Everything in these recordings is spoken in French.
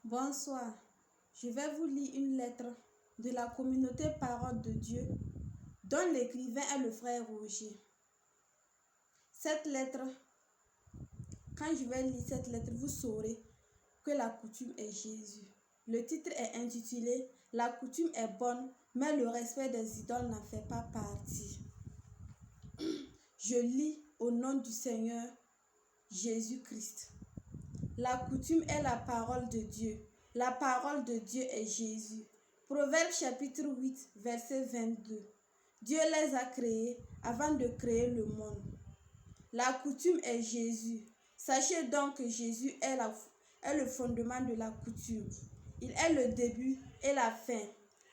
Bonsoir, je vais vous lire une lettre de la communauté Parole de Dieu dont l'écrivain est le frère Roger. Cette lettre, quand je vais lire cette lettre, vous saurez que la coutume est Jésus. Le titre est intitulé « La coutume est bonne, mais le respect des idoles n'en fait pas partie ». Je lis au nom du Seigneur Jésus-Christ. La coutume est la parole de Dieu. La parole de Dieu est Jésus. Proverbe chapitre 8, verset 22. Dieu les a créés avant de créer le monde. La coutume est Jésus. Sachez donc que Jésus est le fondement de la coutume. Il est le début et la fin.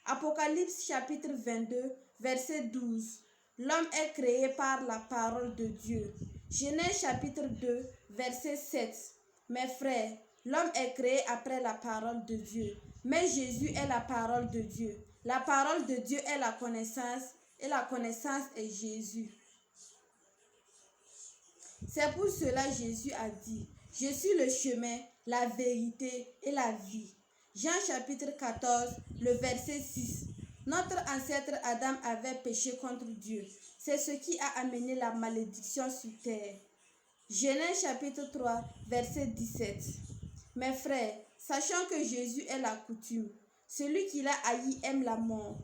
Apocalypse chapitre 22, verset 12. L'homme est créé par la parole de Dieu. Genèse chapitre 2, verset 7. Mes frères, l'homme est créé après la parole de Dieu, mais Jésus est la parole de Dieu. La parole de Dieu est la connaissance, et la connaissance est Jésus. C'est pour cela Jésus a dit, « Je suis le chemin, la vérité et la vie. » Jean chapitre 14, le verset 6. Notre ancêtre Adam avait péché contre Dieu. C'est ce qui a amené la malédiction sur terre. Genèse chapitre 3, verset 17. Mes frères, sachant que Jésus est la coutume, celui qui l'a haï aime la mort.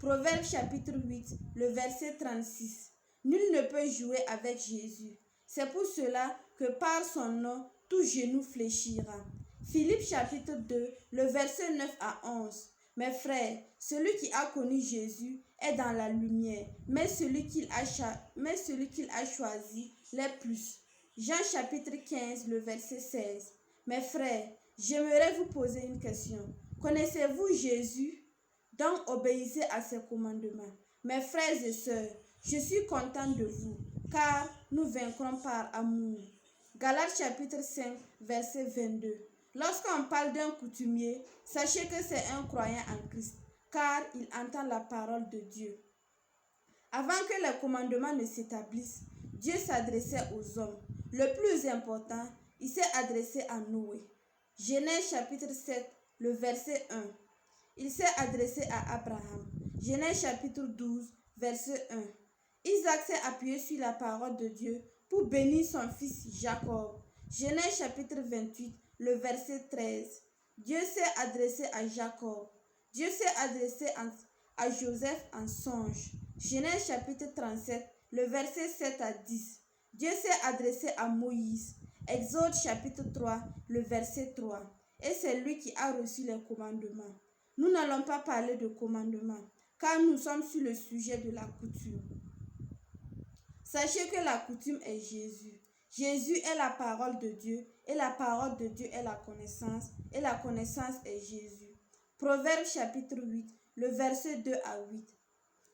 Proverbe chapitre 8, le verset 36. Nul ne peut jouer avec Jésus. C'est pour cela que par son nom, tout genou fléchira. Philippe chapitre 2, le verset 9 à 11. Mes frères, celui qui a connu Jésus est dans la lumière, mais celui qu'il a choisi l'est plus. Jean chapitre 15, le verset 16. Mes frères, j'aimerais vous poser une question. Connaissez-vous Jésus? Donc obéissez à ses commandements. Mes frères et sœurs, je suis content de vous, car nous vaincrons par amour. Galates chapitre 5, verset 22. Lorsqu'on parle d'un coutumier, sachez que c'est un croyant en Christ, car il entend la parole de Dieu. Avant que les commandements ne s'établissent, Dieu s'adressait aux hommes. Le plus important, il s'est adressé à Noé. Genèse chapitre 7, le verset 1. Il s'est adressé à Abraham. Genèse chapitre 12, verset 1. Isaac s'est appuyé sur la parole de Dieu pour bénir son fils Jacob. Genèse chapitre 28, le verset 13. Dieu s'est adressé à Jacob. Dieu s'est adressé à Joseph en songe. Genèse chapitre 37, le verset 7 à 10. Dieu s'est adressé à Moïse. Exode chapitre 3, le verset 3. Et c'est lui qui a reçu les commandements. Nous n'allons pas parler de commandements, car nous sommes sur le sujet de la coutume. Sachez que la coutume est Jésus. Jésus est la parole de Dieu, et la parole de Dieu est la connaissance, et la connaissance est Jésus. Proverbe chapitre 8, le verset 2 à 8.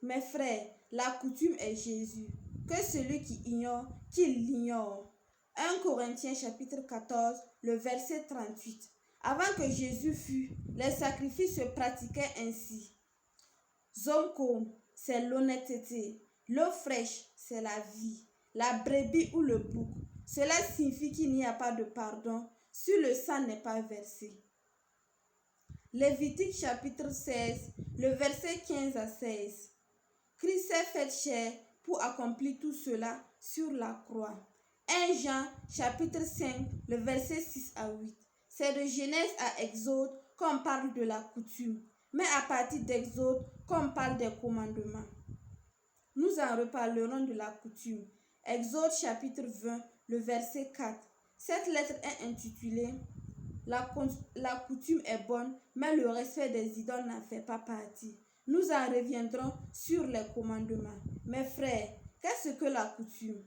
Mes frères, la coutume est Jésus. Que celui qui ignore, qu'il l'ignore. 1 Corinthiens chapitre 14, le verset 38. Avant que Jésus fût, les sacrifices se pratiquaient ainsi. Zomko, c'est l'honnêteté. L'eau fraîche, c'est la vie. La brebis ou le bouc, cela signifie qu'il n'y a pas de pardon si le sang n'est pas versé. Lévitique chapitre 16, le verset 15 à 16. Christ s'est fait chair pour accomplir tout cela sur la croix. 1 Jean chapitre 5, le verset 6 à 8. C'est de Genèse à Exode qu'on parle de la coutume, mais à partir d'Exode qu'on parle des commandements. Nous en reparlerons de la coutume. Exode chapitre 20, le verset 4. Cette lettre est intitulée « La coutume est bonne, mais le respect des idoles n'en fait pas partie ». Nous en reviendrons sur les commandements. Mes frères, qu'est-ce que la coutume?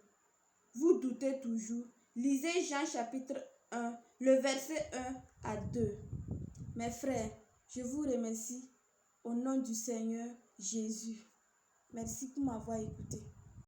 Vous doutez toujours? Lisez Jean chapitre 1, le verset 1 à 2. Mes frères, je vous remercie au nom du Seigneur Jésus. Merci pour m'avoir écouté.